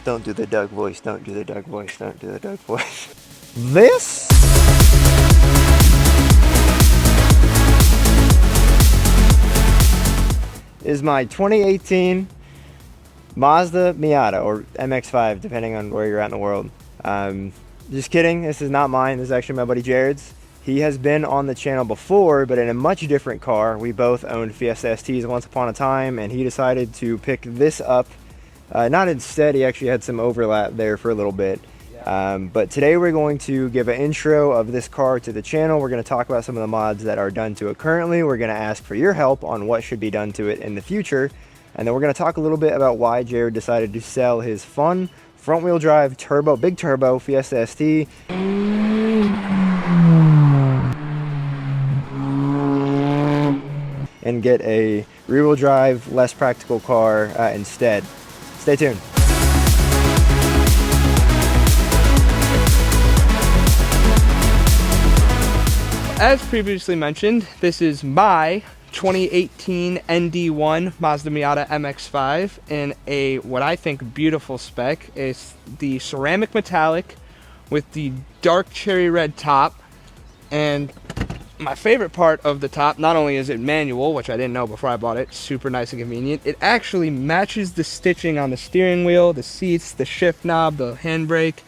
Don't do the Doug voice, don't do the Doug voice, don't do the Doug voice. This is my 2018 Mazda Miata, or MX-5, depending on where you're at in the world. Just kidding, this is not mine, this is actually my buddy Jared's. He has been on the channel before, but in a much different car. We both owned Fiesta STs once upon a time, and he decided to pick this up. Not instead, he actually had some overlap there for a little bit. But today we're going to give an intro of this car to the channel. We're going to talk about some of the mods that are done to it currently. We're going to ask for your help on what should be done to it in the future. And then we're going to talk a little bit about why Jared decided to sell his fun front-wheel drive big turbo Fiesta ST. And get a rear-wheel drive, less practical car instead. Stay tuned. As previously mentioned, this is my 2018 ND1 Mazda Miata MX-5 in a, what I think, beautiful spec. It's the ceramic metallic with the dark cherry red top, and my favorite part of the top, not only is it manual, which I didn't know before I bought it, super nice and convenient, it actually matches the stitching on the steering wheel, the seats, the shift knob, the handbrake,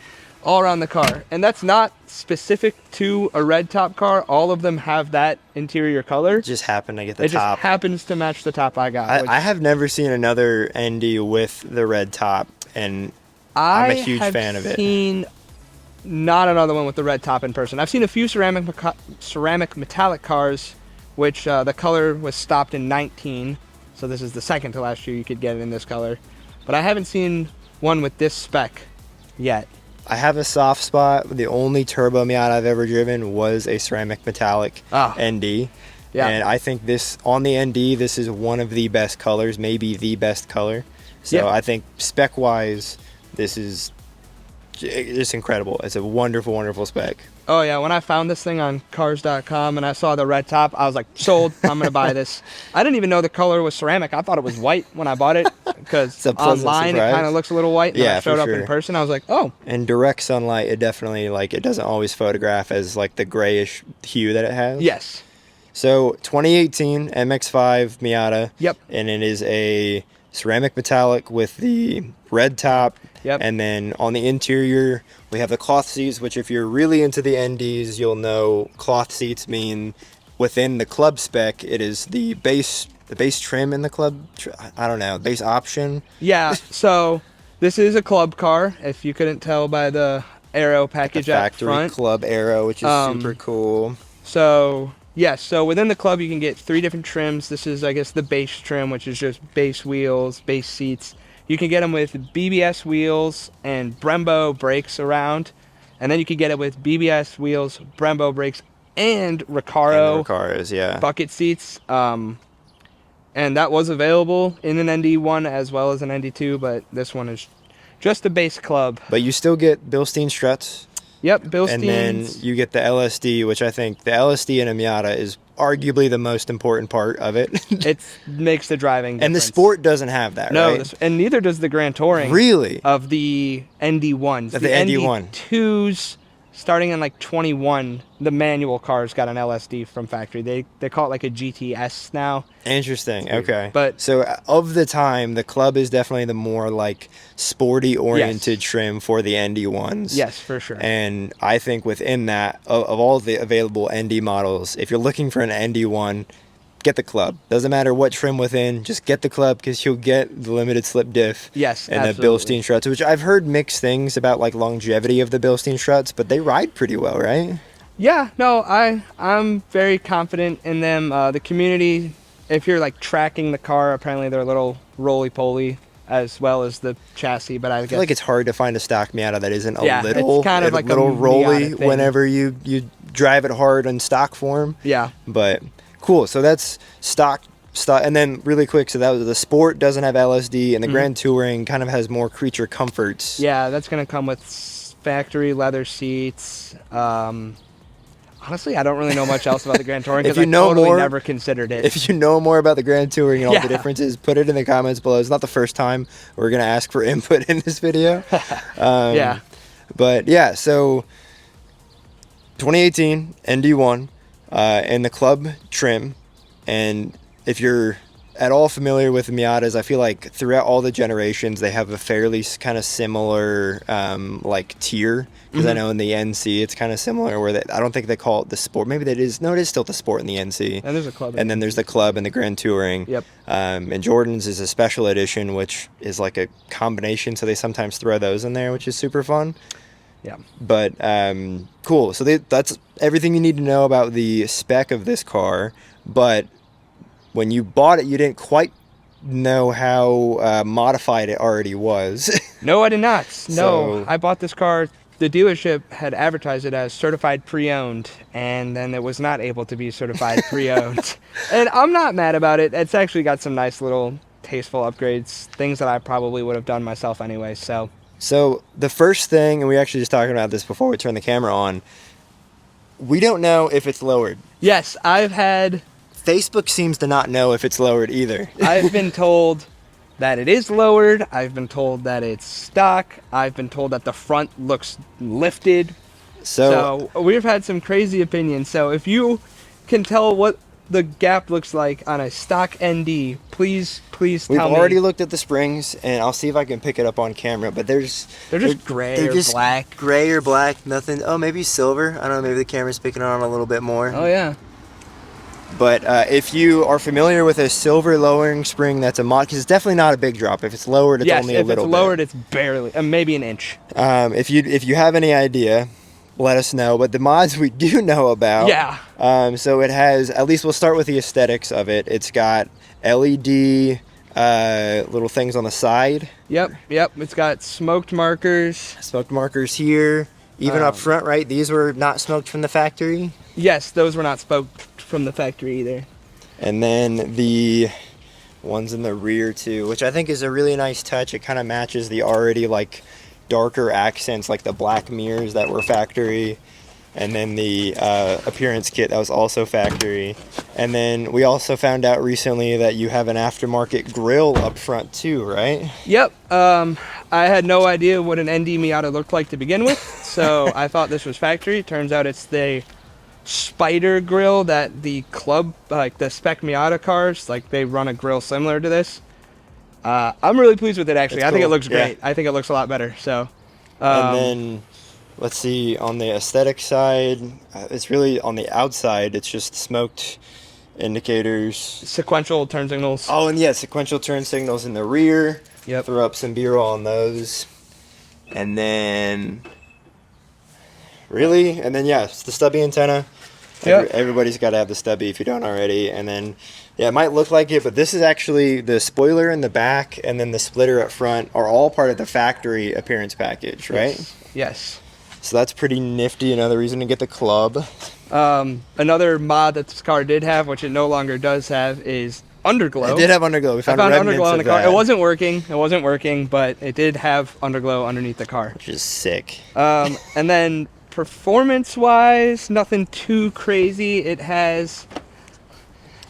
all around the car. And that's not specific to a red top car. All of them have that interior color. Just happened to get the top. It just happens to match the top I got. I have never seen another ND with the red top, and I'm a huge fan of it. I've seen not another one with the red top in person. I've seen a few ceramic metallic cars, which the color was stopped in 19, so this is the second to last year you could get it in this color. But I haven't seen one with this spec yet. I have a soft spot. The only turbo Miata I've ever driven was a ceramic metallic ND. Yeah. And I think this, on the ND, this is one of the best colors, maybe the best color. So I think spec-wise, this is just incredible. It's a wonderful, wonderful spec. Oh yeah, when I found this thing on cars.com and I saw the red top, I was like, sold, I'm gonna buy this. I didn't even know the color was ceramic. I thought it was white when I bought it, because online it kind of looks a little white. And when I showed up in person, I was like, oh. In direct sunlight, it definitely, like, it doesn't always photograph as like the grayish hue that it has. Yes. So 2018 MX-5 Miata. Yep. And it is a ceramic metallic with the red top. Yep. And then on the interior, we have the cloth seats, which if you're really into the NDs, you'll know cloth seats mean within the club spec, it is the base trim in the club, I don't know, base option. Yeah, so this is a club car, if you couldn't tell by the aero package up front. Factory club aero, which is super cool. So, yes, so within the club you can get 3 different trims. This is, I guess, the base trim, which is just base wheels, base seats. You can get them with BBS wheels and Brembo brakes around. And then you can get it with BBS wheels, Brembo brakes, and Recaro bucket seats. And that was available in an ND1 as well as an ND2, but this one is just the base club. But you still get Bilstein struts. Yep, Bilstein. And then you get the LSD, which I think the LSD in a Miata is arguably the most important part of it. It makes the driving difference. And the Sport doesn't have that, no, right? And neither does the Grand Touring. Really? Of the ND1s. Of the ND1. ND2s, starting in like 21, the manual cars got an LSD from factory. They call it like a GTS now. Interesting. Okay. But so of the time, the club is definitely the more like sporty oriented trim for the ND1s. Yes, for sure. And I think within that, of all the available ND models, if you're looking for an ND1, get the club. Doesn't matter what trim within, just get the club, because you'll get the limited slip diff. Yes, and absolutely. the Bilstein struts, which I've heard mixed things about, like longevity of the Bilstein struts, but they ride pretty well, right? Yeah, no, I'm very confident in them. The community, if you're like tracking the car, apparently they're a little roly-poly as well as the chassis, but I feel like it's hard to find a stock Miata that isn't it's kind of like a little rolly thing. Whenever you drive it hard in stock form. Yeah. But cool, so that's stock, and then really quick, so that was the Sport doesn't have LSD, and the Grand Touring kind of has more creature comforts. Yeah, that's gonna come with factory leather seats. Honestly, I don't really know much else about the Grand Touring If because you I know totally more- never considered it. If you know more about the Grand Touring and all Yeah. the differences, put it in the comments below. It's not the first time we're going to ask for input in this video. Yeah. But yeah, so 2018 ND1 in the club trim. And if you're at all familiar with the Miatas, I feel like throughout all the generations, they have a fairly kind of similar like tier. Because I know in the NC, it's kind of similar where I don't think they call it the sport. Maybe that is. No, it is still the sport in the NC. And there's a club. And then there's the club and the Grand Touring. Yep. And Jordan's is a special edition, which is like a combination. So they sometimes throw those in there, which is super fun. Yeah. But cool. So that's everything you need to know about the spec of this car. But when you bought it, you didn't quite know how modified it already was. No, I did not. No, So- I bought this car. The dealership had advertised it as certified pre-owned, and then it was not able to be certified pre-owned. And I'm not mad about it. It's actually got some nice little tasteful upgrades, things that I probably would have done myself anyway. So The first thing, and we actually just talking about this before we turn the camera on, we don't know if it's lowered. yes, Facebook seems to not know if it's lowered either. I've been told that it is lowered. I've been told that it's stock. I've been told that the front looks lifted. So we've had some crazy opinions. So if you can tell what the gap looks like on a stock ND, please tell me. we've already looked at the springs, and I'll see if I can pick it up on camera. But They're just gray they're or just black. gray or black. Nothing. Oh, maybe silver. I don't know. Maybe the camera's picking on a little bit more. Oh yeah. But if you are familiar with a silver lowering spring, that's a mod, because it's definitely not a big drop. If it's lowered, it's Yes, only a if little it's bit. lowered, it's barely, maybe an inch. If you have any idea, let us know. But the mods we do know about. Yeah. So it has, at least we'll start with the aesthetics of it. It's got LED little things on the side. Yep. It's got smoked markers. Smoked markers here. Even up front, right? These were not smoked from the factory. Yes, those were not smoked from the factory either. And then the ones in the rear too, which I think is a really nice touch. It kind of matches the already like darker accents, like the black mirrors that were factory. And then the appearance kit that was also factory. And then we also found out recently that you have an aftermarket grille up front too, right? Yep. I had no idea what an ND Miata looked like to begin with, so I thought this was factory. Turns out it's the spider grill that the club, like the spec Miata cars, like they run a grill similar to this. I'm really pleased with it actually. It's I think it cool. looks great. Yeah. I think it looks a lot better. So. And then let's see, on the aesthetic side, it's really on the outside, it's just smoked indicators. Sequential turn signals. Oh, and yeah, sequential turn signals in the rear. Yep. Throw up some B-roll on those. And then, yeah, it's the stubby antenna. Yep. Everybody's got to have the stubby if you don't already. And then, yeah, it might look like it, but this is actually the spoiler in the back and then the splitter up front are all part of the factory appearance package, right? Yes. So that's pretty nifty. Another reason to get the club. Another mod that this car did have, which it no longer does have, is underglow. It did have underglow. We I found found remnants underglow in the of car. that, It wasn't working, but it did have underglow underneath the car. which is sick. And then performance-wise, nothing too crazy. It has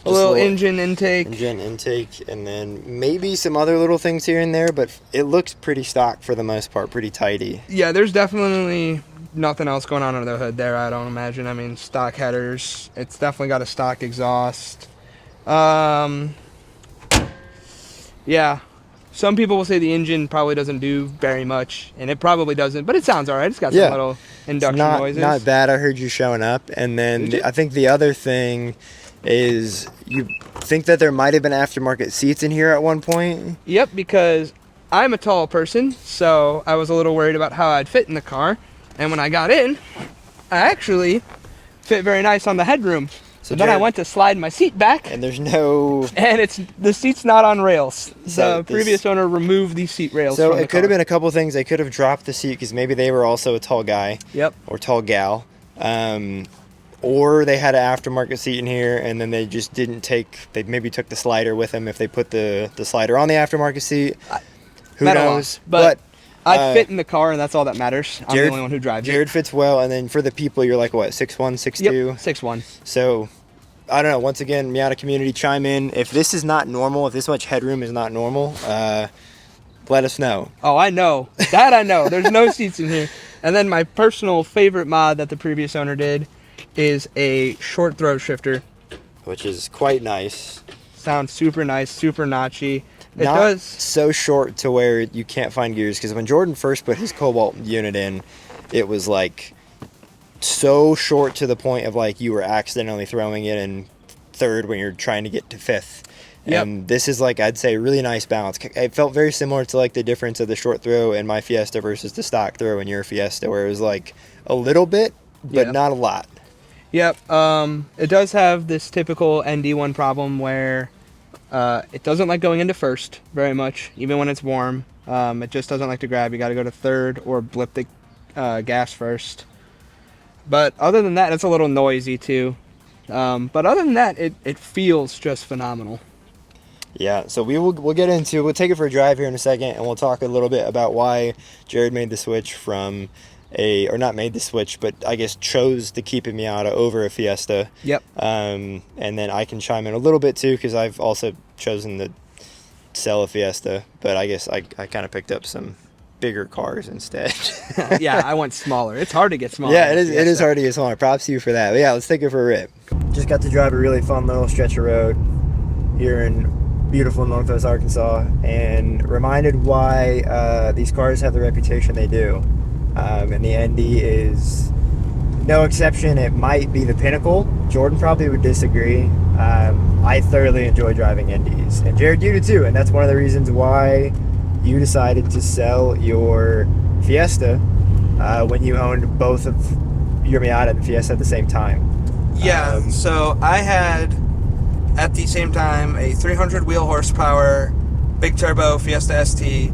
a little engine intake. Engine intake, and then maybe some other little things here and there, but it looks pretty stock for the most part, pretty tidy. Yeah, there's definitely nothing else going on under the hood there, I don't imagine. I mean, stock headers. It's definitely got a stock exhaust. Yeah. Some people will say the engine probably doesn't do very much, and it probably doesn't, but it sounds all right. It's got some Yeah. little induction Not noises. not bad. I heard you showing up, and then Did you? I think the other thing is you think that there might have been aftermarket seats in here at one point. Yep, because I'm a tall person, so I was a little worried about how I'd fit in the car. And when I got in, I actually fit very nice on the headroom. So then I Jared- went to slide my seat back, And there's no. and the seat's not on rails. So The previous owner removed the seat rails. So from the it could have car. been a couple things. They could have dropped the seat because maybe they were also a tall guy. Yep. Or tall gal. Or they had an aftermarket seat in here, and then they just didn't they maybe took the slider with them if they put the slider on the aftermarket seat. Who Metal knows? lock. But I fit in the car, and that's all that matters. I'm the only one who drives Jared fits well, and then for the people, you're like, what, 6'1", 6'2"? Yep, 6'1". So, I don't know. Once again, Miata community, chime in. If this is not normal, if this much headroom is not normal, let us know. Oh, I know. That I know. There's no seats in here. And then my personal favorite mod that the previous owner did is a short throw shifter. Which is quite nice. Sounds super nice, super notchy. It Not does. so short to where you can't find gears, because when Jordan first put his Cobalt unit in, it was like so short to the point of like you were accidentally throwing it in third when you're trying to get to fifth. Yep. And this is like, I'd say, really nice balance. It felt very similar to like the difference of the short throw in my Fiesta versus the stock throw in your Fiesta, where it was like a little bit, but not a lot. Yep. It does have this typical ND1 problem where it doesn't like going into first very much, even when it's warm. It just doesn't like to grab. You got to go to third or blip the gas first. But other than that, it's a little noisy too. But other than that, it feels just phenomenal. Yeah, so we'll get into, we'll take it for a drive here in a second, and we'll talk a little bit about why Jared made the switch from or not made the switch, but I guess chose to keep a Miata over a Fiesta. Yep. And then I can chime in a little bit too, because I've also chosen to sell a Fiesta, but I guess I kind of picked up some bigger cars instead. Yeah, I went smaller. It's hard to get smaller. Yeah, it is hard to get smaller. Props to you for that. But yeah, let's take it for a rip. Just got to drive a really fun little stretch of road here in beautiful Northwest Arkansas, and reminded why these cars have the reputation they do. And the ND is no exception. It might be the pinnacle. Jordan probably would disagree. I thoroughly enjoy driving NDs, and Jared, you do too, and that's one of the reasons why you decided to sell your Fiesta when you owned both of your Miata and Fiesta at the same time. Yeah, so I had at the same time a 300 wheel horsepower Big Turbo Fiesta ST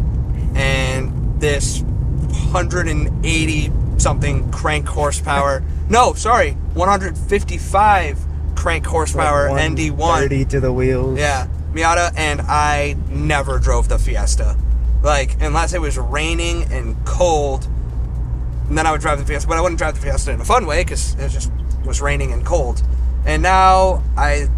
and this 180 something crank horsepower. No, sorry, 155 crank horsepower Like ND1. 30 to the wheels. Yeah, Miata, and I never drove the Fiesta. Like, unless it was raining and cold, and then I would drive the Fiesta. But I wouldn't drive the Fiesta in a fun way because it just was raining and cold. And now I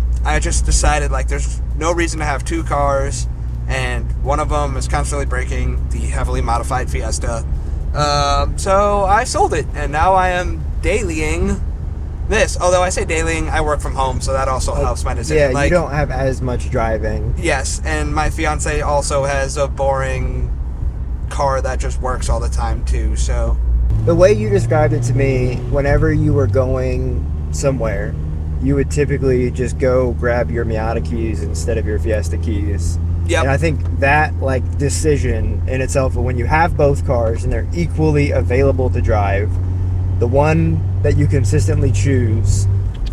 just decided, like, there's no reason to have two cars, and one of them is constantly breaking, the heavily modified Fiesta. So I sold it, and now I am dailying this. Although I say dailying, I work from home, so that also helps my decision. Yeah, like, you don't have as much driving. Yes, and my fiance also has a boring car that just works all the time too, so. The way you described it to me, whenever you were going somewhere, you would typically just go grab your Miata keys instead of your Fiesta keys. Yep. And I think that, like, decision in itself, when you have both cars and they're equally available to drive, the one that you consistently choose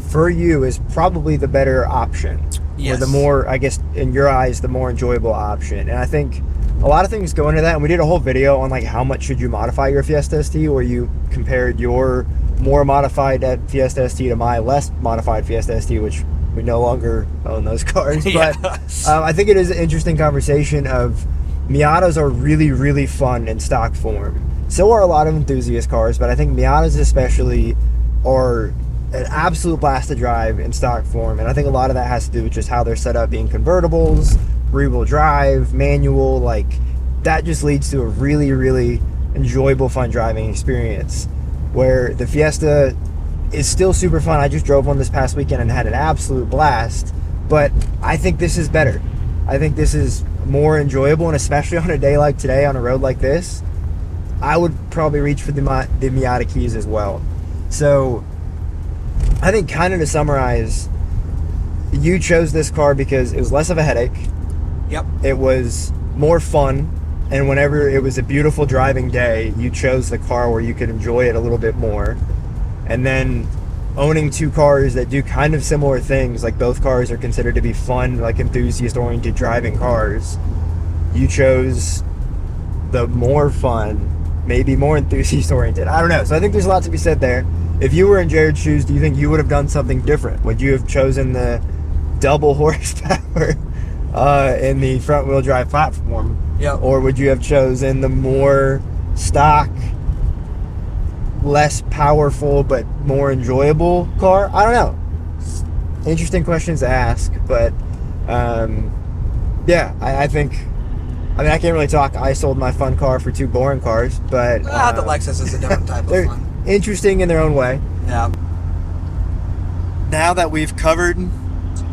for you is probably the better option. Yes. Or the more, I guess, in your eyes, the more enjoyable option. And I think a lot of things go into that. And we did a whole video on, like, how much should you modify your Fiesta ST, where you compared your more modified Fiesta ST to my less modified Fiesta ST, which we no longer own those cars. But Yes. I think it is an interesting conversation of Miatas are really, really fun in stock form. So are a lot of enthusiast cars, but I think Miatas especially are an absolute blast to drive in stock form. And I think a lot of that has to do with just how they're set up, being convertibles, rear-wheel drive, manual. Like, that just leads to a really, really enjoyable, fun driving experience. Where the Fiesta is still super fun. I just drove one this past weekend and had an absolute blast. But I think this is better. I think this is more enjoyable, and especially on a day like today, on a road like this, I would probably reach for the Miata keys as well. So I think, kind of to summarize, you chose this car because it was less of a headache. Yep. It was more fun. And whenever it was a beautiful driving day, you chose the car where you could enjoy it a little bit more. And then owning two cars that do kind of similar things, like both cars are considered to be fun, like enthusiast-oriented driving cars, you chose the more fun, maybe more enthusiast-oriented. I don't know. So I think there's a lot to be said there. If you were in Jared's shoes, do you think you would have done something different? Would you have chosen the double horsepower in the front-wheel drive platform? Yep. Or would you have chosen the more stock, less powerful but more enjoyable car? I don't know. Interesting questions to ask, but yeah, I think. I mean, I can't really talk. I sold my fun car for 2 boring cars, but the Lexus is a different type of they're fun. interesting in their own way. Yeah. Now that we've covered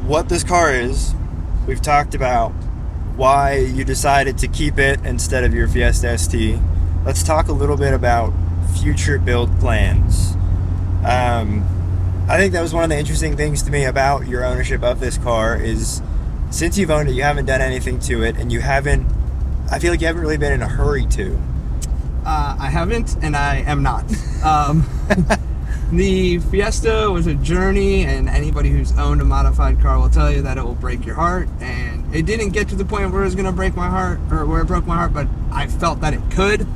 what this car is, we've talked about why you decided to keep it instead of your Fiesta ST. Let's talk a little bit about future build plans. I think that was one of the interesting things to me about your ownership of this car is since you've owned it, you haven't done anything to it, and I feel like you haven't really been in a hurry to. I haven't, and I am not. The Fiesta was a journey, and anybody who's owned a modified car will tell you that it will break your heart, and it didn't get to the point where it was going to break my heart, or where it broke my heart, but I felt that it could.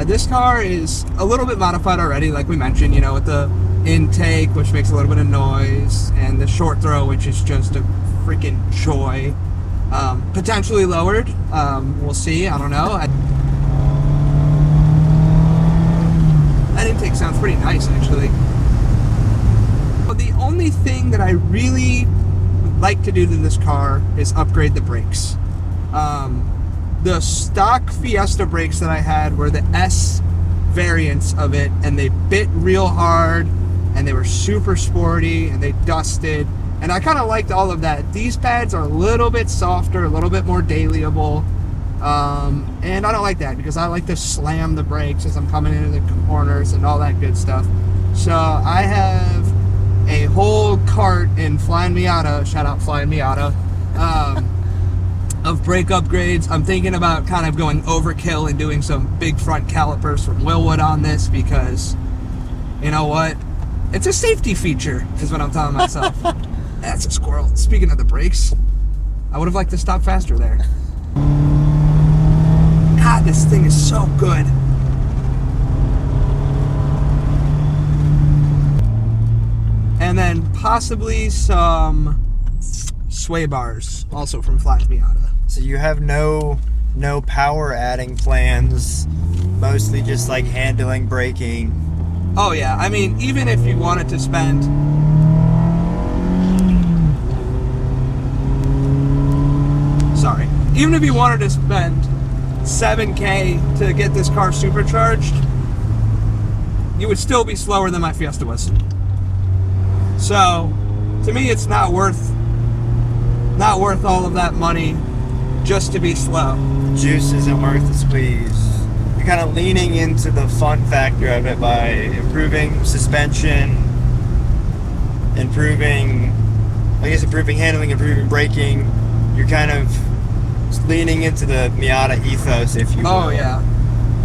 This car is a little bit modified already, like we mentioned, you know, with the intake, which makes a little bit of noise, and the short throw, which is just a freaking joy. Potentially lowered. We'll see. I don't know. That intake sounds pretty nice, actually. But the only thing that I really would like to do to this car is upgrade the brakes. The stock Fiesta brakes that I had were the S variants of it, and they bit real hard, and they were super sporty, and they dusted, and I kind of liked all of that. These pads are a little bit softer, a little bit more dailyable, and I don't like that because I like to slam the brakes as I'm coming into the corners and all that good stuff. So I have a whole cart in Flying Miata, shout out Flying Miata, of brake upgrades. I'm thinking about kind of going overkill and doing some big front calipers from Willwood on this because, you know what? It's a safety feature, is what I'm telling myself. That's a squirrel. Speaking of the brakes, I would have liked to stop faster there. God, this thing is so good. And then possibly some sway bars, also from Flying Miata. So you have no power adding plans, mostly just like handling, braking. Oh yeah, I mean, even if you wanted to spend even if you wanted to spend $7,000 to get this car supercharged, you would still be slower than my Fiesta was. So, to me, it's not worth all of that money just to be slow. Juice isn't worth the squeeze. You're kind of leaning into the fun factor of it by improving suspension, improving handling, improving braking. You're kind of leaning into the Miata ethos, if you will. Oh yeah.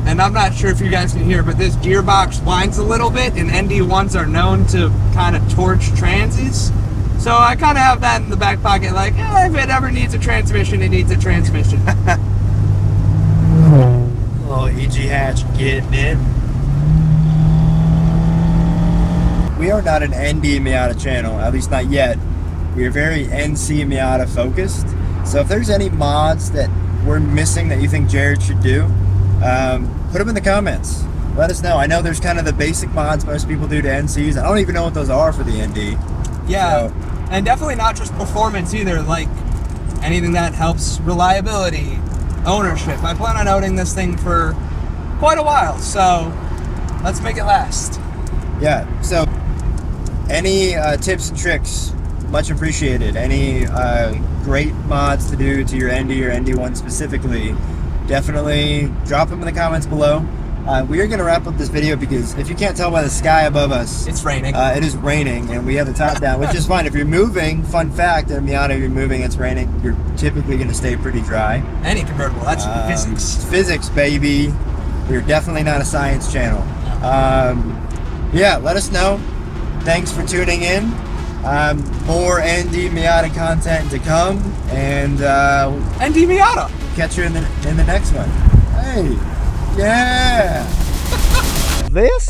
And I'm not sure if you guys can hear, but this gearbox whines a little bit, and ND1s are known to kind of torch transes. So I kind of have that in the back pocket, like, if it ever needs a transmission, it needs a transmission. Little EG hatch getting in. We are not an ND Miata channel, at least not yet. We are very NC Miata focused. So if there's any mods that we're missing that you think Jared should do, put them in the comments. Let us know. I know there's kind of the basic mods most people do to NCs. I don't even know what those are for the ND. Yeah, so, and definitely not just performance either, like anything that helps reliability, ownership. I plan on owning this thing for quite a while, so let's make it last. Yeah, so any tips and tricks, much appreciated. Any great mods to do to your ND or ND1 specifically, definitely drop them in the comments below. We are going to wrap up this video because if you can't tell by the sky above us, it's raining. It is raining, and we have the top down, which is fine. If you're moving, fun fact, in Miata, if you're moving, it's raining, you're typically going to stay pretty dry. Any convertible, that's physics. It's physics, baby. We're definitely not a science channel. Yeah, let us know. Thanks for tuning in. More ND Miata content to come, and ND Miata. Catch you in the next one. Hey, yeah. This